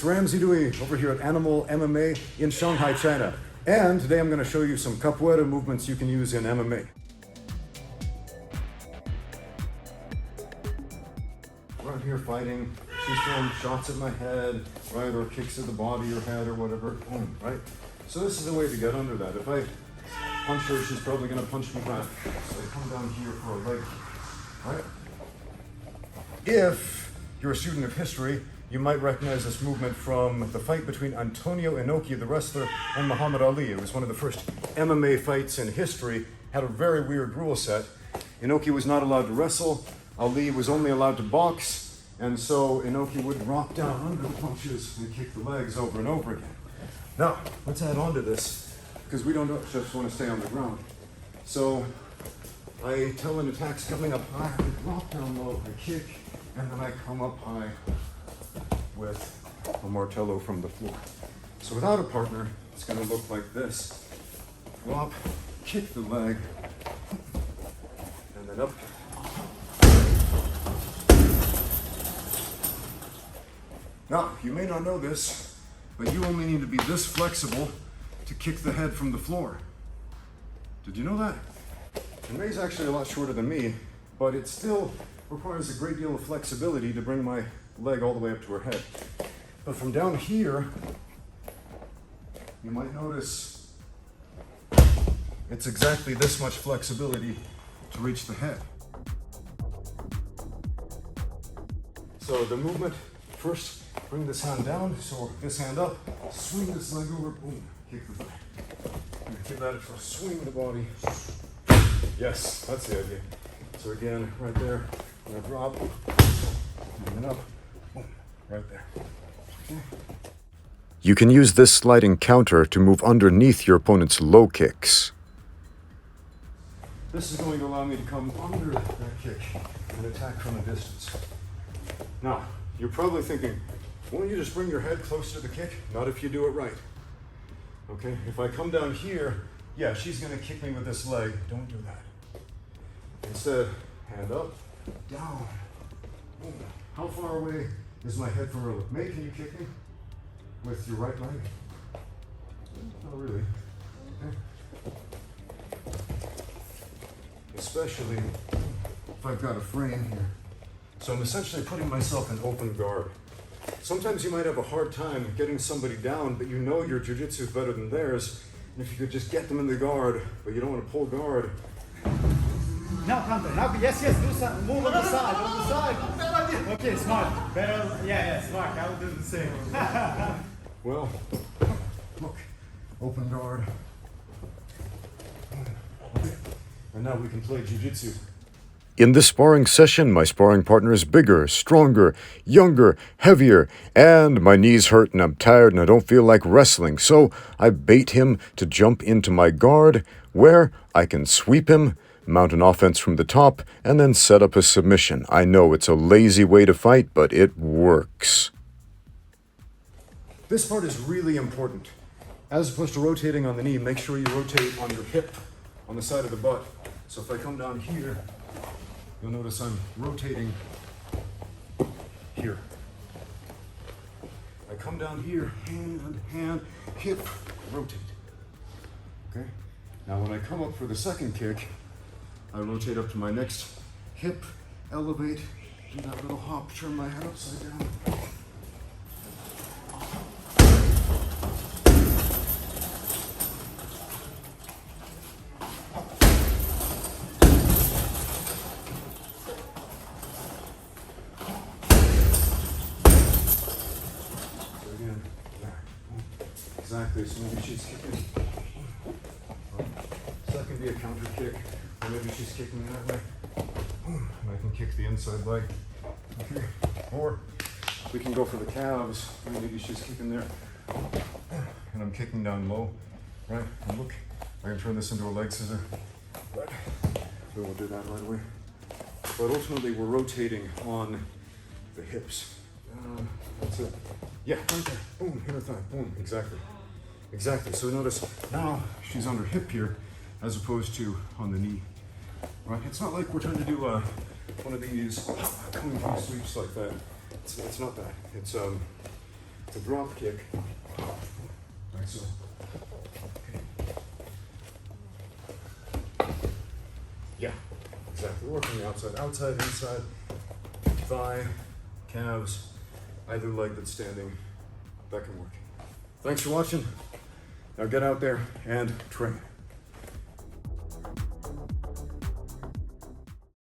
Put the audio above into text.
Ramsey Dewey over here at Animal MMA in Shanghai, China. And today I'm going to show you some Capoeira movements you can use in MMA. Right here fighting, she's throwing shots at my head, right, or kicks at the body or head or whatever, boom, right? So this is the way to get under that. If I punch her, she's probably going to punch me back. So I come down here for a leg kick, right? If you're a student of history, you might recognize this movement from the fight between Antonio Inoki, the wrestler, and Muhammad Ali. It was one of the first MMA fights in history, had a very weird rule set. Inoki was not allowed to wrestle, Ali was only allowed to box, and so Inoki would drop down under the punches and kick the legs over and over again. Now, let's add on to this, because we don't just want to stay on the ground. So, I tell an attack's coming up high, I drop down low, I kick, and then I come up high with a martello from the floor. So without a partner, it's going to look like this. Drop, kick the leg, and then up. Now, you may not know this, but you only need to be this flexible to kick the head from the floor. Did you know that? And May's actually a lot shorter than me, but it still requires a great deal of flexibility to bring my leg all the way up to her head. But from down here, you might notice it's exactly this much flexibility to reach the head. So the movement, first bring this hand down, so this hand up, swing this leg over, boom, kick the leg. Give that a try, swing the body. Yes, that's the idea. So again, right there, I'm gonna drop, and then up, boom, right there. Okay. You can use this sliding counter to move underneath your opponent's low kicks. This is going to allow me to come under that kick and attack from a distance. Now, you're probably thinking, won't you just bring your head close to the kick? Not if you do it right. Okay, if I come down here, yeah, she's gonna kick me with this leg. Don't do that. Instead, hand up, down. Boom. How far away is my head from her? May, can you kick me with your right leg? Not really. Okay. Especially if I've got a frame here. So I'm essentially putting myself in open guard. Sometimes you might have a hard time getting somebody down, but you know your jiu-jitsu is better than theirs. And if you could just get them in the guard, but you don't want to pull guard. Now counter. Now yes, do some move on the side, Okay, smart. Better, yeah, smart. I would do the same. Well, look, open guard. Okay. And now we can play jiu-jitsu. In this sparring session, my sparring partner is bigger, stronger, younger, heavier, and my knees hurt and I'm tired and I don't feel like wrestling. So I bait him to jump into my guard where I can sweep him, mount an offense from the top, and then set up a submission. I know it's a lazy way to fight, but it works. This part is really important. As opposed to rotating on the knee, make sure you rotate on your hip, on the side of the butt. So if I come down here, you'll notice I'm rotating here. I come down here, hand, hip, rotate. Okay? Now when I come up for the second kick, I rotate up to my next hip, elevate, do that little hop, turn my head upside down. Exactly, so maybe she's kicking. So that can be a counter kick, or maybe she's kicking that way. And I can kick the inside leg. Okay. Or we can go for the calves, and maybe she's kicking there. And I'm kicking down low, right? And look, I can turn this into a leg scissor. Right. So we'll do that right away. But ultimately, we're rotating on the hips. That's it. Yeah, right there. Boom, hit her thigh. Boom, exactly. Exactly. So notice now she's on her hip here as opposed to on the knee. Right? It's not like we're trying to do one of these kung fu sweeps like that. It's not that. It's It's a drop kick. Like so. Okay. Yeah, exactly. Working the outside, outside, inside, thigh, calves, either leg that's standing. That can work. Thanks for watching. Now get out there and train.